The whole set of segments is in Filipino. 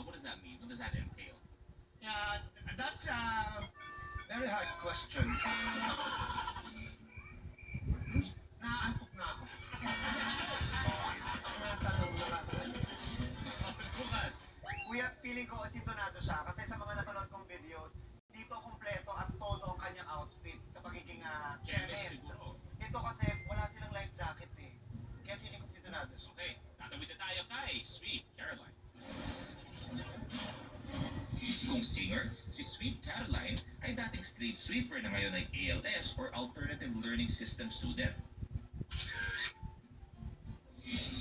What does that mean? What does that entail? Yeah, that's a very hard question. Naantok na ako. Natanong na nga tayo. Bukas. Kuya, feeling ko sintonado siya kasi sa mga napanood kong videos, dito kompleto at todo ang kanyang outfit sa pagiging Chemist chemist. siguro. Ito kasi wala silang life jacket eh. Kaya feeling ko sintonado siya. Okay, tatawid na tayo kay Sweet Caroline. Kung singer, si Sweet Caroline ay dating street sweeper na ngayon ay ALS or Alternative Learning System student.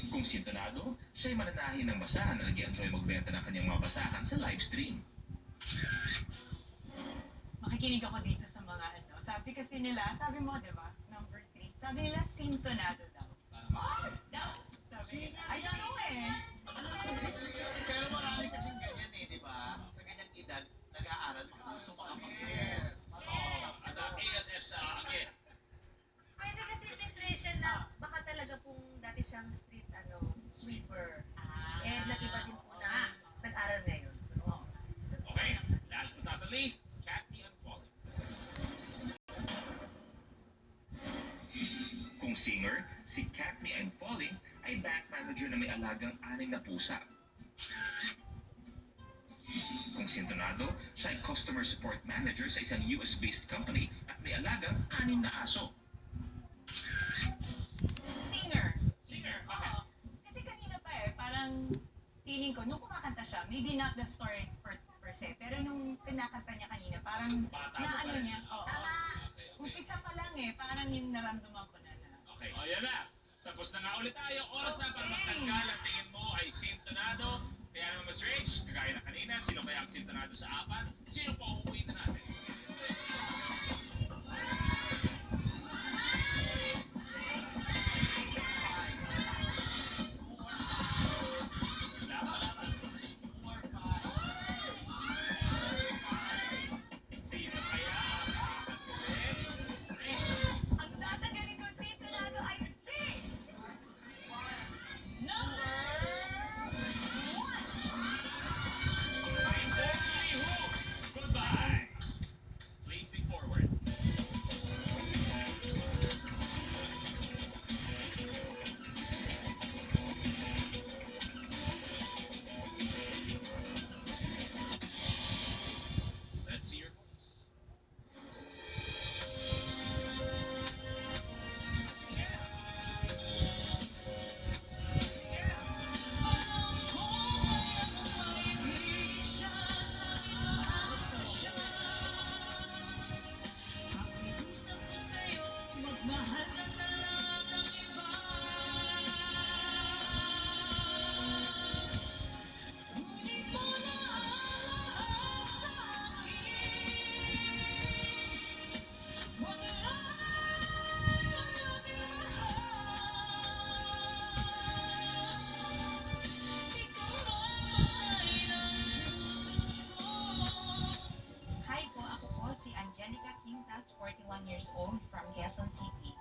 Kung sintonado, siya'y mananahin ng basahan na nag-enjoy magbenta ng kanyang mga basahan sa live stream. Makikinig ako dito sa mga ano. Sabi kasi nila, sabi mo, di ba? Number 3. Sabi nila, sintonado daw. Sabi nila, I don't know eh. Pero marami kasing ganyan eh, di ba? Sa ganyang edad, nag-aaral, gusto makapag-yes. At ALS again. Pwede kasi frustration na baka talaga pong dati siyang street sweeper. And nag-iba din po na nag-aral ngayon. Okay, last but not the least, Kathy Unfalling. Kung singer, si Kathy Unfalling ay bank manager na may alagang 6 na pusa. Kung sintonado, siya ay customer support manager sa isang US-based company at may alagang 6 na aso. Singer. Singer, okay. Oo. Kasi kanina pa eh, parang feeling ko, nung kumakanta siya, maybe not the story per se, pero nung kinakanta niya kanina, parang Bata na pa ano rin. niya, oo. Tama. Okay. Umpisa pa lang eh, parang yung naramdaman ko na. Okay, o yan na. Tapos na nga ulit tayo. Oras na para magtanggal. Ang tingin mo ay sintonado. Kaya naman, Mas Rage, kagaya na kanina, sino kaya ang sintonado sa apat? Sino po uuwi na natin? Sino kaya ang tatanggalin? Inspiration. Ang tatanggalin ko sintonado ay si number 1. Ay, only who? Goodbye. Placing forward. Let's see your voice. Mahal ka na lang ng iba. Ngunit mo na ang lahat sa akin. Maglaan ang ating mahal. Ikaw ang patay ng puso ko. Hi po, ako po si Angelica Quintas, 41 years old from Quezon City.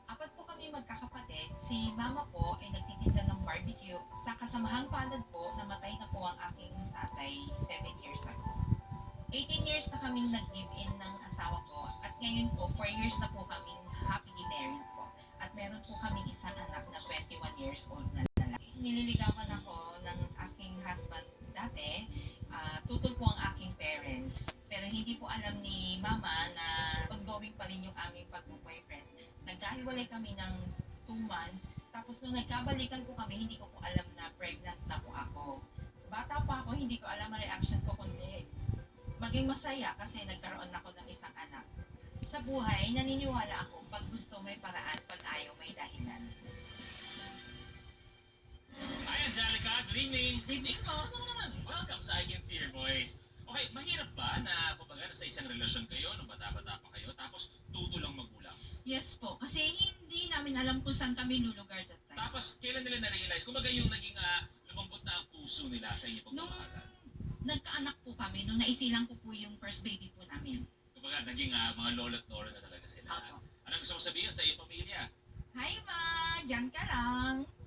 Apat po kami magkakapatid. Si mama po ay nagtitinda ng barbecue. Sa kasamahang palad po, namatay na po ang aking tatay 7 years ago. 18 years na kaming nag-live-in ng asawa ko at ngayon po 4 years na po kaming happily married po. At meron po kaming isang anak na 21 years old na lalaki. Nililigawan ako ng aking husband dati. Tutol po ang aking parents. Pero hindi po alam ni mama na ongoing pa rin yung aming pag-boyfriend. Nagkahiwalay kami ng 2 months. Tapos nung nagkabalikan po kami, hindi ko po alam na pregnant na po ako. Bata pa ako, hindi ko alam ang reaction ko kundi maging masaya kasi nagkaroon ako ng isang anak. Sa buhay, naniniwala ako pag gusto may paraan, pag ayaw may dahilan. Hi, Angelica. Good evening. Good evening po. Kamusta mo naman? Welcome sa I Can See Your Voice. Okay, mahirap ba na kumbaga nasa isang relasyon kayo nung bata-bata pa kayo tapos tutol ang magulang? Yes po, kasi hindi namin alam kung saan kami lulugar that time. Tapos kailan nila na-realize? Kumbaga yung naging lumambot na ang puso nila sa inyo Nung pagmamahalan. nagkaanak po kami, nung naisilang ko po yung first baby po namin. Kumbaga naging mga lolo't lolo na talaga sila. Opo. Anong gusto mo sabihin sa iyong pamilya? Hi ma, dyan ka lang.